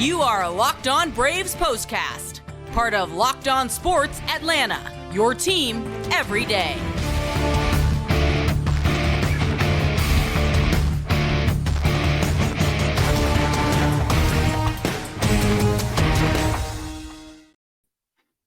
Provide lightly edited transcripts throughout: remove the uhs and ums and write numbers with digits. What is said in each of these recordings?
You are Locked On Braves POSTCAST, part of Locked On Sports Atlanta, your team every day.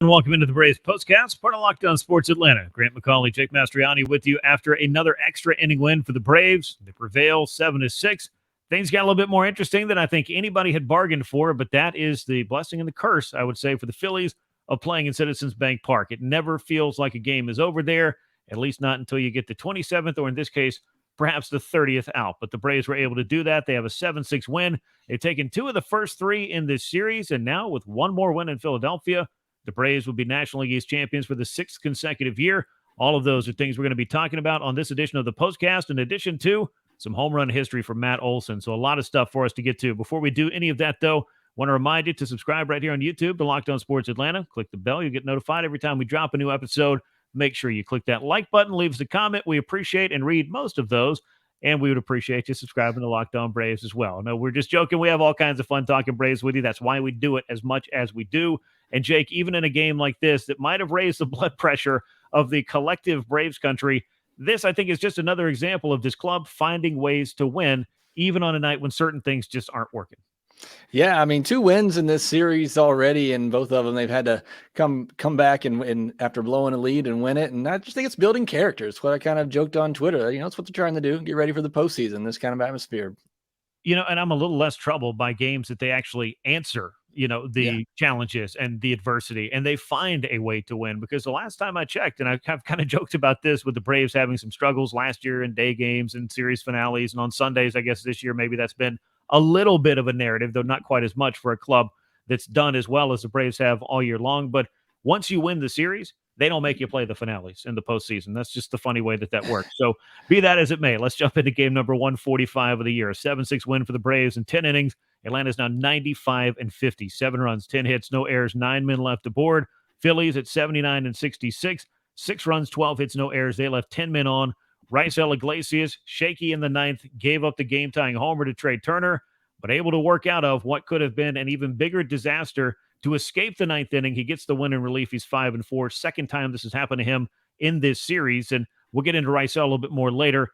And welcome into the Braves POSTCAST, part of Locked On Sports Atlanta. Grant McAuley, Jake Mastroianni with you after another extra inning win for the Braves. They prevail 7-6. Things got a little bit more interesting than I think anybody had bargained for, but that is the blessing and the curse, I would say, for the Phillies of playing in Citizens Bank Park. It never feels like a game is over there, at least not until you get the 27th, or in this case, perhaps the 30th out. But the Braves were able to do that. They have a 7-6 win. They've taken 2 of the first 3 in this series, and now with one more win in Philadelphia, the Braves will be National League East champions for the 6th consecutive year. All of those are things we're going to be talking about on this edition of the POSTCAST, in addition to some home run history for Matt Olson. So a lot of stuff for us to get to. Before we do any of that, though, I want to remind you to subscribe right here on YouTube to Locked On Sports Atlanta. Click the bell. You'll get notified every time we drop a new episode. Make sure you click that like button, leave us a comment. We appreciate and read most of those. And we would appreciate you subscribing to Locked On Braves as well. No, we're just joking. We have all kinds of fun talking Braves with you. That's why we do it as much as we do. And Jake, even in a game like this that might have raised the blood pressure of the collective Braves country, this, I think, is just another example of this club finding ways to win, even on a night when certain things just aren't working. Yeah, I mean, 2 wins in this series already, and both of them they've had to come back and after blowing a lead and win it. And I just think it's building character. It's what I kind of joked on Twitter. It's what they're trying to do. Get ready for the postseason, this kind of atmosphere. And I'm a little less troubled by games that they actually answer, the challenges and the adversity, and they find a way to win. Because the last time I checked, and I've kind of joked about this with the Braves having some struggles last year in day games and series finales, and on Sundays, I guess this year, maybe that's been a little bit of a narrative, though not quite as much for a club that's done as well as the Braves have all year long. But once you win the series, they don't make you play the finales in the postseason. That's just the funny way that works. So be that as it may, let's jump into game number 145 of the year. A 7-6 win for the Braves in 10 innings. Atlanta's now 95-50, 7 runs, 10 hits, no errors, 9 men left aboard. Phillies at 79-66, 6 runs, 12 hits, no errors. They left 10 men on. Raisel Iglesias, shaky in the 9th, gave up the game-tying homer to Trey Turner, but able to work out of what could have been an even bigger disaster to escape the 9th inning. He gets the win in relief. He's 5-4. Second time this has happened to him in this series, and we'll get into Raisel a little bit more later.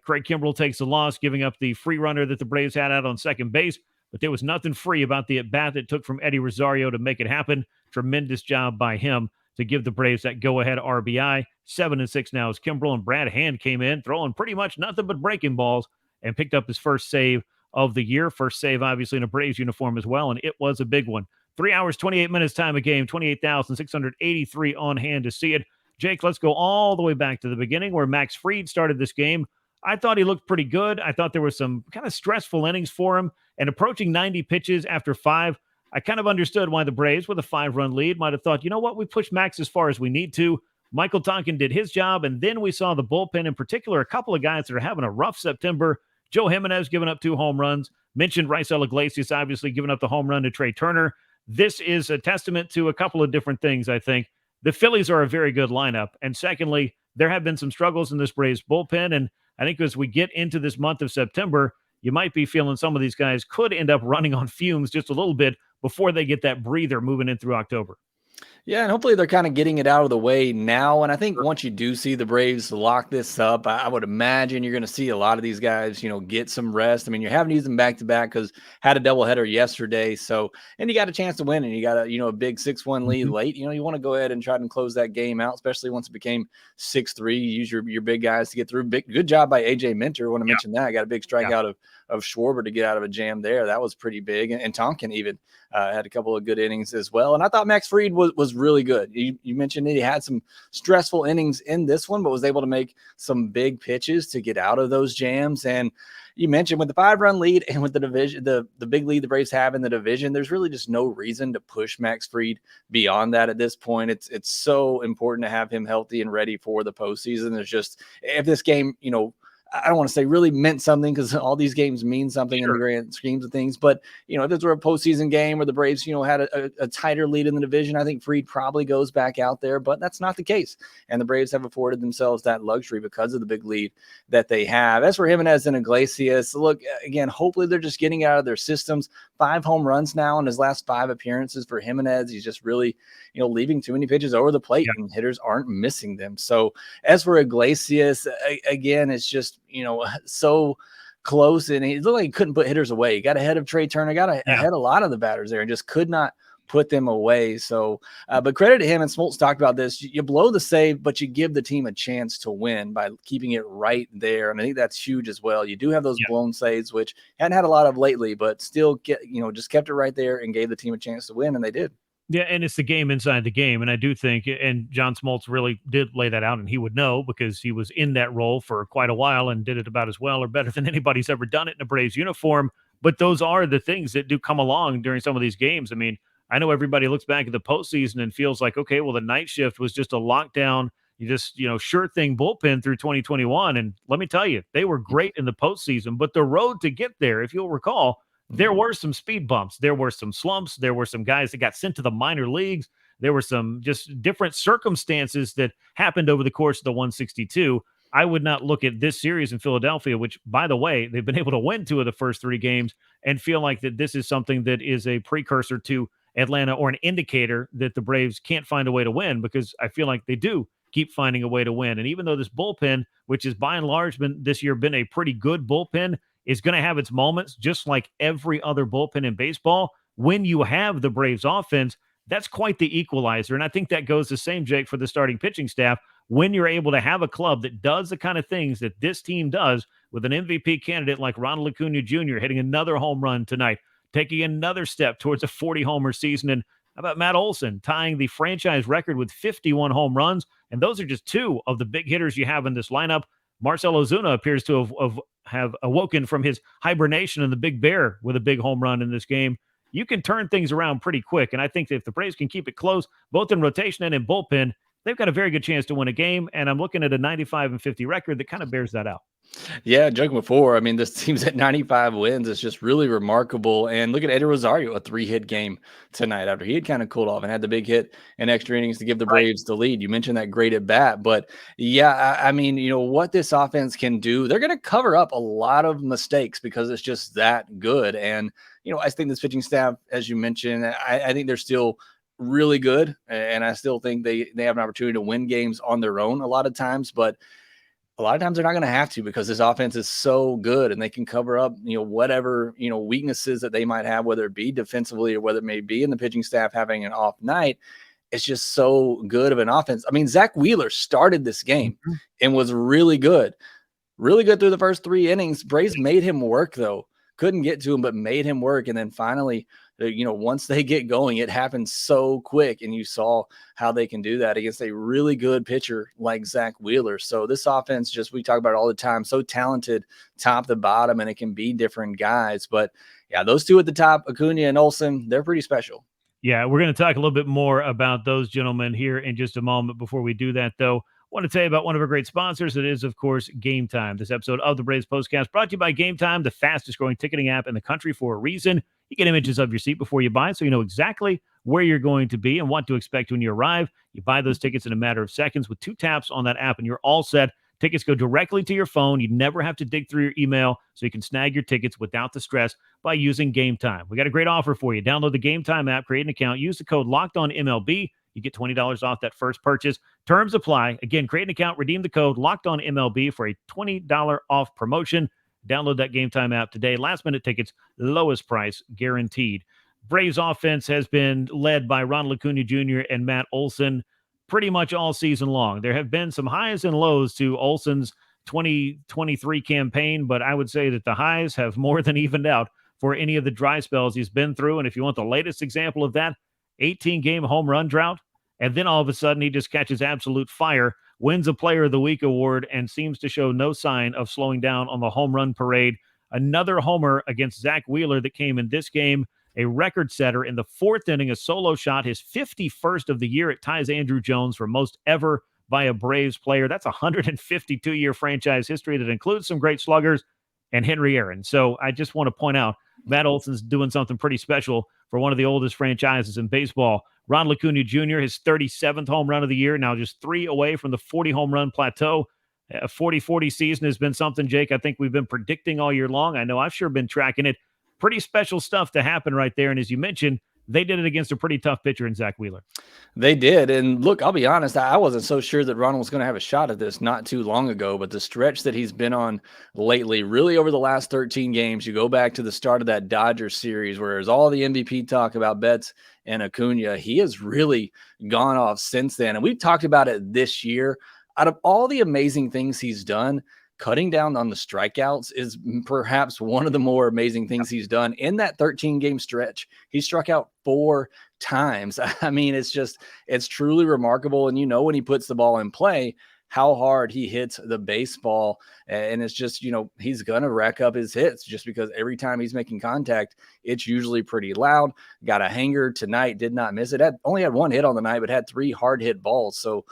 Craig Kimbrell takes the loss, giving up the free runner that the Braves had out on second base, but there was nothing free about the at-bat that took from Eddie Rosario to make it happen. Tremendous job by him to give the Braves that go-ahead RBI. 7-6 now as Kimbrell, and Brad Hand came in throwing pretty much nothing but breaking balls and picked up his first save of the year. First save, obviously, in a Braves uniform as well, and it was a big one. 3 hours, 28 minutes time of game, 28,683 on hand to see it. Jake, let's go all the way back to the beginning where Max Fried started this game. I thought he looked pretty good. I thought there were some kind of stressful innings for him, and approaching 90 pitches after 5, I kind of understood why the Braves, with a 5-run lead, might have thought, you know what, we pushed Max as far as we need to. Michael Tonkin did his job, and then we saw the bullpen, in particular, a couple of guys that are having a rough September. Joe Jimenez giving up 2 home runs. Mentioned Raisel Iglesias, obviously, giving up the home run to Trey Turner. This is a testament to a couple of different things, I think. The Phillies are a very good lineup, and secondly, there have been some struggles in this Braves bullpen, and I think as we get into this month of September, you might be feeling some of these guys could end up running on fumes just a little bit before they get that breather moving in through October. Yeah, and hopefully they're kind of getting it out of the way now. And I think once you do see the Braves lock this up, I would imagine you're going to see a lot of these guys, get some rest. I mean, you haven't used them back-to-back because had a doubleheader yesterday. So, and you got a chance to win, and you got a big 6-1 lead late. You want to go ahead and try and close that game out, especially once it became 6-3. You use your big guys to get through. Good job by AJ Minter. I want to mention that. I got a big strikeout of Schwarber to get out of a jam there. That was pretty big. And Tonkin even had a couple of good innings as well. And I thought Max Fried was really good. You mentioned that he had some stressful innings in this one, but was able to make some big pitches to get out of those jams. And you mentioned with the 5-run lead and with the division, the big lead the Braves have in the division, there's really just no reason to push Max Fried beyond that at this point. It's so important to have him healthy and ready for the postseason. There's just, if this game, I don't want to say really meant something, because all these games mean something in the grand schemes of things. But, if this were a postseason game where the Braves, had a tighter lead in the division, I think Fried probably goes back out there, but that's not the case. And the Braves have afforded themselves that luxury because of the big lead that they have. As for Jimenez and Iglesias, look, again, hopefully they're just getting out of their systems. 5 home runs now in his last 5 appearances for Jimenez. He's just really, leaving too many pitches over the plate, and hitters aren't missing them. So as for Iglesias, again, it's just, so close, and he looked like he couldn't put hitters away. He got ahead of Trey Turner, got ahead a lot of the batters there, and just could not put them away. So, but credit to him, and Smoltz talked about this. You blow the save, but you give the team a chance to win by keeping it right there. And I think that's huge as well. You do have those blown saves, which hadn't had a lot of lately, but still just kept it right there and gave the team a chance to win, and they did. Yeah, and it's the game inside the game. And I do think, and John Smoltz really did lay that out, and he would know because he was in that role for quite a while and did it about as well or better than anybody's ever done it in a Braves uniform. But those are the things that do come along during some of these games. I mean, I know everybody looks back at the postseason and feels like, okay, well, the night shift was just a lockdown, sure thing bullpen through 2021. And let me tell you, they were great in the postseason, but the road to get there, if you'll recall, there were some speed bumps. There were some slumps. There were some guys that got sent to the minor leagues. There were some just different circumstances that happened over the course of the 162. I would not look at this series in Philadelphia, which, by the way, they've been able to win 2 of the first 3 games, and feel like that this is something that is a precursor to Atlanta or an indicator that the Braves can't find a way to win, because I feel like they do keep finding a way to win. And even though this bullpen, which is by and large this year been a pretty good bullpen, is going to have its moments just like every other bullpen in baseball. When you have the Braves offense, that's quite the equalizer. And I think that goes the same, Jake, for the starting pitching staff. When you're able to have a club that does the kind of things that this team does, with an MVP candidate like Ronald Acuña Jr. hitting another home run tonight, taking another step towards a 40-homer season. And how about Matt Olson tying the franchise record with 51 home runs? And those are just 2 of the big hitters you have in this lineup. Marcell Ozuna appears to have awoken from his hibernation in the Big Bear with a big home run in this game. You can turn things around pretty quick. And I think that if the Braves can keep it close, both in rotation and in bullpen, they've got a very good chance to win a game. And I'm looking at a 95-50 record that kind of bears that out. Yeah, joking before. I mean, this team's at 95 wins. It's just really remarkable. And look at Eddie Rosario, a 3-hit game tonight after he had kind of cooled off and had the big hit in extra innings to give the Braves the lead. You mentioned that great at bat, but yeah, I mean, what this offense can do, they're going to cover up a lot of mistakes because it's just that good. And, I think this pitching staff, as you mentioned, I think they're still really good. And I still think they have an opportunity to win games on their own a lot of times, but a lot of times they're not going to have to, because this offense is so good and they can cover up, whatever, weaknesses that they might have, whether it be defensively or whether it may be in the pitching staff having an off night. It's just so good of an offense. I mean, Zach Wheeler started this game and was really good through the first 3 innings. Braves made him work, though. Couldn't get to him, but made him work. And then finally, once they get going, it happens so quick. And you saw how they can do that against a really good pitcher like Zach Wheeler. So this offense, we talk about it all the time, so talented top to bottom, and it can be different guys. But yeah, those 2 at the top, Acuna and Olson, they're pretty special. Yeah, we're going to talk a little bit more about those gentlemen here in just a moment. Before we do that, though, I want to tell you about one of our great sponsors. It is, of course, Game Time. This episode of the Braves Postcast brought to you by Game Time, the fastest growing ticketing app in the country for a reason. You get images of your seat before you buy, so you know exactly where you're going to be and what to expect when you arrive. You buy those tickets in a matter of seconds with 2 taps on that app, and you're all set. Tickets go directly to your phone. You never have to dig through your email, so you can snag your tickets without the stress by using Game Time. We got a great offer for you. Download the Game Time app, create an account, use the code LOCKEDONMLB. You get $20 off that first purchase. Terms apply. Again, create an account, redeem the code LOCKEDONMLB for a $20 off promotion. Download that Game Time app today. Last minute tickets, lowest price guaranteed. Braves offense has been led by Ronald Acuña Jr. and Matt Olson pretty much all season long. There have been some highs and lows to Olson's 2023 campaign, but I would say that the highs have more than evened out for any of the dry spells he's been through. And if you want the latest example of that, 18-game home run drought, and then all of a sudden he just catches absolute fire, wins a Player of the Week award, and seems to show no sign of slowing down on the home run parade. Another homer against Zach Wheeler that came in this game, a record setter in the 4th inning, a solo shot, his 51st of the year. It ties Andrew Jones for most ever by a Braves player. That's 152-year franchise history that includes some great sluggers and Henry Aaron. So I just want to point out Matt Olson's doing something pretty special for one of the oldest franchises in baseball. Ronald Acuña Jr., his 37th home run of the year, now just 3 away from the 40 home run plateau. A 40-40 season has been something, Jake, I think we've been predicting all year long. I know I've sure been tracking it. Pretty special stuff to happen right there. And as you mentioned, they did it against a pretty tough pitcher in Zach Wheeler. They did. And look, I'll be honest, I wasn't so sure that Ronald was going to have a shot at this not too long ago, but the stretch that he's been on lately, really over the last 13 games, you go back to the start of that Dodgers series where there's all the MVP talk about Betts and Acuna. He has really gone off since then. And we've talked about it this year. Out of all the amazing things he's done, cutting down on the strikeouts is perhaps one of the more amazing things he's done. In that 13-game stretch, he struck out 4 times. I mean, it's truly remarkable. And when he puts the ball in play, how hard he hits the baseball. And it's just, he's going to rack up his hits just because every time he's making contact, it's usually pretty loud. Got a hanger tonight, did not miss it. Only had 1 hit on the night, but had 3 hard hit balls. So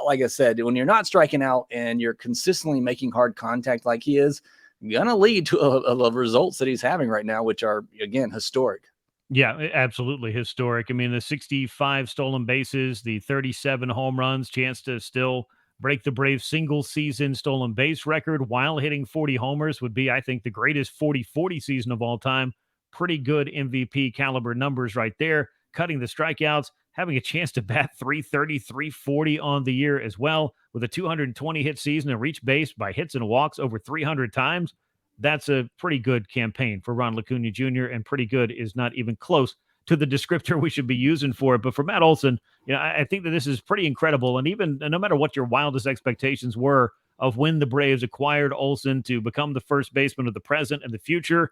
like I said, when you're not striking out and you're consistently making hard contact like he is, going to lead to a results that he's having right now, which are, again, historic. Yeah, absolutely historic. I mean, the 65 stolen bases, the 37 home runs, chance to still break the Braves single season stolen base record while hitting 40 homers would be, I think, the greatest 40-40 season of all time. Pretty good MVP caliber numbers right there. Cutting the strikeouts, having a chance to bat 330, 340 on the year as well, with a 220 hit season and reach base by hits and walks over 300 times. That's a pretty good campaign for Ronald Acuña Jr., and pretty good is not even close to the descriptor we should be using for it. But for Matt Olson, I think that this is pretty incredible. And even no matter what your wildest expectations were of when the Braves acquired Olson to become the first baseman of the present and the future,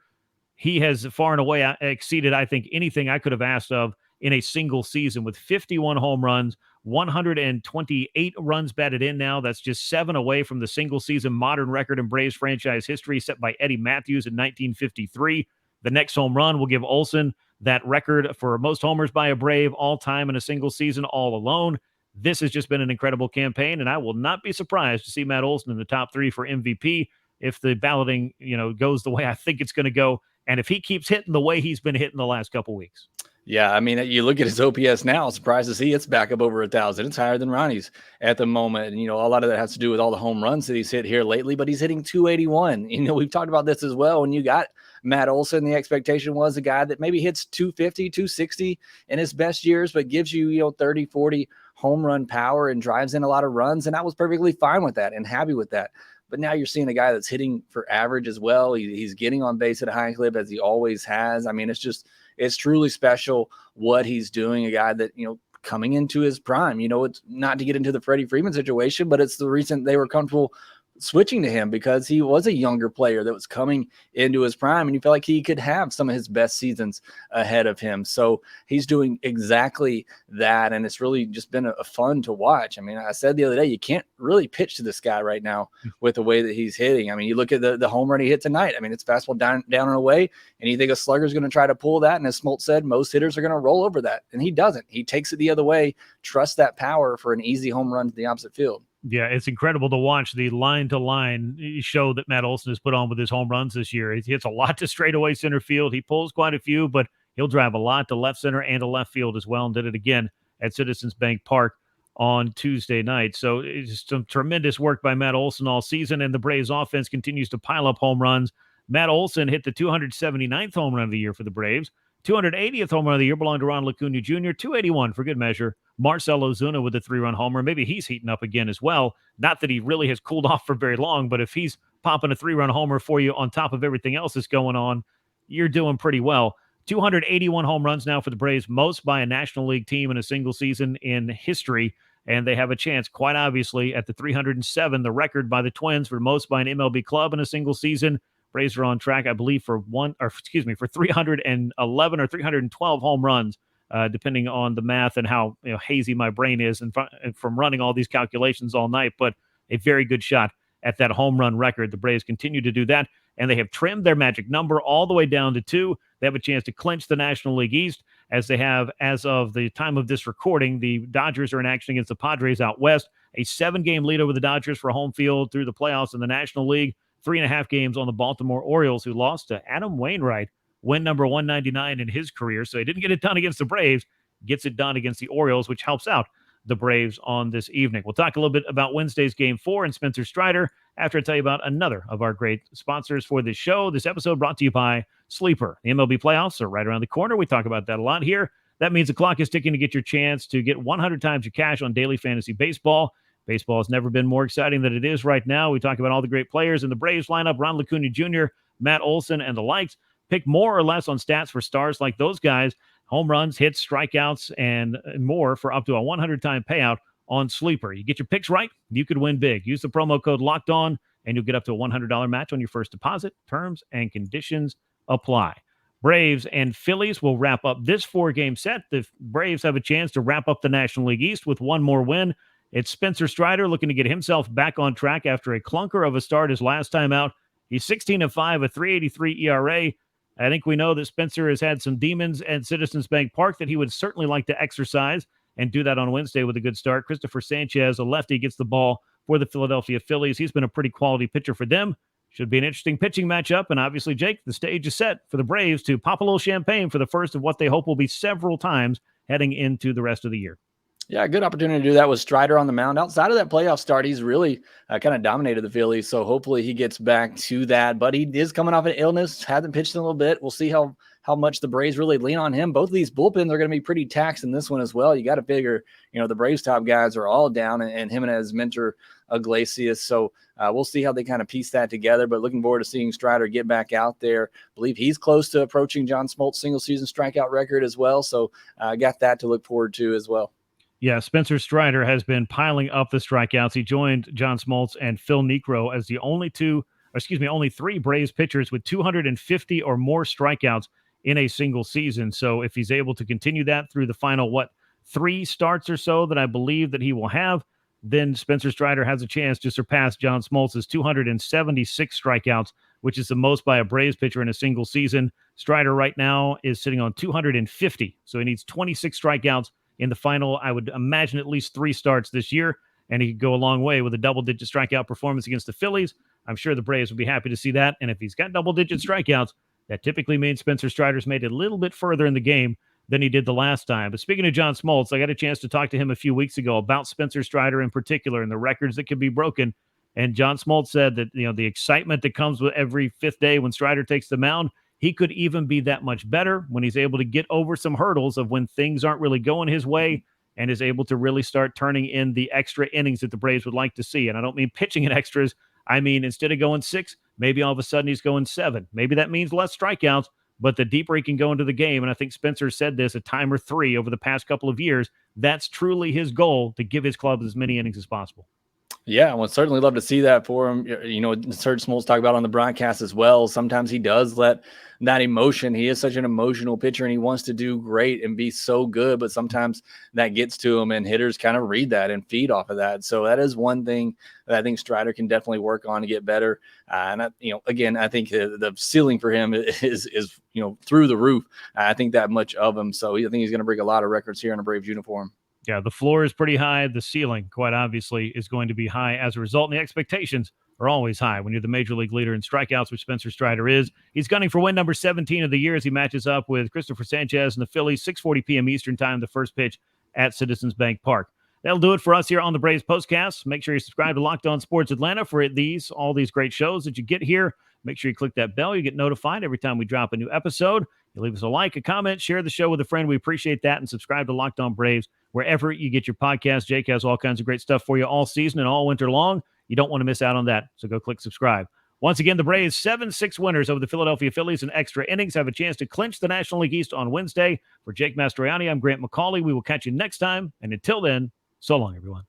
he has far and away exceeded, I think, anything I could have asked of in a single season with 51 home runs, 128 runs batted in now. That's just 7 away from the single season modern record in Braves franchise history set by Eddie Matthews in 1953. The next home run will give Olson that record for most homers by a Brave all time in a single season all alone. This has just been an incredible campaign, and I will not be surprised to see Matt Olson in the top 3 for MVP if the balloting, goes the way I think it's going to go, and if he keeps hitting the way he's been hitting the last couple weeks. Yeah, I mean, you look at his OPS now, surprised to see it's back up over 1,000. It's higher than Ronnie's at the moment. And, a lot of that has to do with all the home runs that he's hit here lately, but he's hitting 281. We've talked about this as well. When you got Matt Olson, the expectation was a guy that maybe hits 250, 260 in his best years, but gives you, 30, 40 home run power and drives in a lot of runs. And I was perfectly fine with that and happy with that. But now you're seeing a guy that's hitting for average as well. He's getting on base at a high clip as he always has. I mean, it's truly special what he's doing. A guy that, coming into his prime, it's not to get into the Freddie Freeman situation, but it's the reason they were comfortable switching to him because he was a younger player that was coming into his prime and you feel like he could have some of his best seasons ahead of him. So he's doing exactly that. And it's really just been a fun to watch. I mean, I said the other day, you can't really pitch to this guy right now with the way that he's hitting. I mean, you look at the home run he hit tonight. I mean, it's fastball down and away. And you think a slugger's going to try to pull that. And as Smoltz said, most hitters are going to roll over that. And he doesn't. He takes it the other way, trusts that power for an easy home run to the opposite field. Yeah, it's incredible to watch the line-to-line show that Matt Olson has put on with his home runs this year. He hits a lot to straightaway center field. He pulls quite a few, but he'll drive a lot to left center and to left field as well, and did it again at Citizens Bank Park on Tuesday night. So it's some tremendous work by Matt Olson all season, and the Braves offense continues to pile up home runs. Matt Olson hit the 279th home run of the year for the Braves. 280th home run of the year belonged to Ronald Acuña Jr. 281 for good measure. Marcell Ozuna with a 3-run homer. Maybe he's heating up again as well. Not that he really has cooled off for very long, but if he's popping a 3-run homer for you on top of everything else that's going on, you're doing pretty well. 281 home runs now for the Braves, most by a National League team in a single season in history. And they have a chance, quite obviously, at the 307, the record by the Twins for most by an MLB club in a single season. Braves are on track, I believe, for 311 or 312 home runs, depending on the math and how hazy my brain is and from running all these calculations all night. But a very good shot at that home run record. The Braves continue to do that, and they have trimmed their magic number all the way down to 2. They have a chance to clinch the National League East as they have as of the time of this recording. The Dodgers are in action against the Padres out west. A 7-game lead over the Dodgers for home field through the playoffs in the National League. 3.5 games on the Baltimore Orioles, who lost to Adam Wainwright, win number 199 in his career. So he didn't get it done against the Braves, gets it done against the Orioles, which helps out the Braves on this evening. We'll talk a little bit about Wednesday's Game 4 and Spencer Strider after I tell you about another of our great sponsors for this show. This episode brought to you by Sleeper. The MLB playoffs are right around the corner. We talk about that a lot here. That means the clock is ticking to get your chance to get 100 times your cash on daily fantasy baseball. Baseball has never been more exciting than it is right now. We talk about all the great players in the Braves lineup, Ronald Acuña Jr., Matt Olson, and the likes. Pick more or less on stats for stars like those guys, home runs, hits, strikeouts, and more for up to a 100-time payout on Sleeper. You get your picks right, you could win big. Use the promo code LOCKEDON, and you'll get up to a $100 match on your first deposit. Terms and conditions apply. Braves and Phillies will wrap up this 4-game set. The Braves have a chance to wrap up the National League East with one more win. It's Spencer Strider looking to get himself back on track after a clunker of a start his last time out. He's 16-5, a 3.83 ERA. I think we know that Spencer has had some demons at Citizens Bank Park that he would certainly like to exercise and do that on Wednesday with a good start. Christopher Sanchez, a lefty, gets the ball for the Philadelphia Phillies. He's been a pretty quality pitcher for them. Should be an interesting pitching matchup. And obviously, Jake, the stage is set for the Braves to pop a little champagne for the first of what they hope will be several times heading into the rest of the year. Yeah, good opportunity to do that with Strider on the mound. Outside of that playoff start, he's really kind of dominated the Phillies, so hopefully he gets back to that. But he is coming off an illness, hasn't pitched in a little bit. We'll see how much the Braves really lean on him. Both of these bullpens are going to be pretty taxed in this one as well. You got to figure, the Braves top guys are all down, and him and his mentor, Iglesias. So we'll see how they kind of piece that together. But looking forward to seeing Strider get back out there. I believe he's close to approaching John Smoltz' single-season strikeout record as well. So I got that to look forward to as well. Yeah, Spencer Strider has been piling up the strikeouts. He joined John Smoltz and Phil Niekro as the only three Braves pitchers with 250 or more strikeouts in a single season. So if he's able to continue that through the final, 3 starts or so that I believe that he will have, then Spencer Strider has a chance to surpass John Smoltz's 276 strikeouts, which is the most by a Braves pitcher in a single season. Strider right now is sitting on 250, so he needs 26 strikeouts in the final, I would imagine at least 3 starts this year, and he could go a long way with a double-digit strikeout performance against the Phillies. I'm sure the Braves would be happy to see that, and if he's got double-digit strikeouts, that typically means Spencer Strider's made it a little bit further in the game than he did the last time. But speaking of John Smoltz, I got a chance to talk to him a few weeks ago about Spencer Strider in particular and the records that could be broken, and John Smoltz said that the excitement that comes with every 5th day when Strider takes the mound, he could even be that much better when he's able to get over some hurdles of when things aren't really going his way and is able to really start turning in the extra innings that the Braves would like to see. And I don't mean pitching in extras. I mean, instead of going 6, maybe all of a sudden he's going 7. Maybe that means less strikeouts, but the deeper he can go into the game, and I think Spencer said this a time or 3 over the past couple of years, that's truly his goal, to give his club as many innings as possible. Yeah, I would certainly love to see that for him. Serge Smoltz talked about on the broadcast as well. Sometimes he does let that emotion. He is such an emotional pitcher, and he wants to do great and be so good, but sometimes that gets to him, and hitters kind of read that and feed off of that. So that is one thing that I think Strider can definitely work on to get better. Again, I think the ceiling for him is through the roof. I think that much of him. So I think he's going to break a lot of records here in a Braves uniform. Yeah, the floor is pretty high. The ceiling, quite obviously, is going to be high as a result. And the expectations are always high when you're the major league leader in strikeouts, which Spencer Strider is. He's gunning for win number 17 of the year as he matches up with Christopher Sanchez and the Phillies, 6:40 p.m. Eastern time, the first pitch at Citizens Bank Park. That'll do it for us here on the Braves Postcast. Make sure you subscribe to Locked On Sports Atlanta for all these great shows that you get here. Make sure you click that bell. You get notified every time we drop a new episode. You leave us a like, a comment, share the show with a friend. We appreciate that. And subscribe to Locked On Braves wherever you get your podcast. Jake has all kinds of great stuff for you all season and all winter long. You don't want to miss out on that, so go click subscribe. Once again, the Braves 7-6 winners over the Philadelphia Phillies in extra innings have a chance to clinch the National League East on Wednesday. For Jake Mastroianni, I'm Grant McAuley. We will catch you next time. And until then, so long, everyone.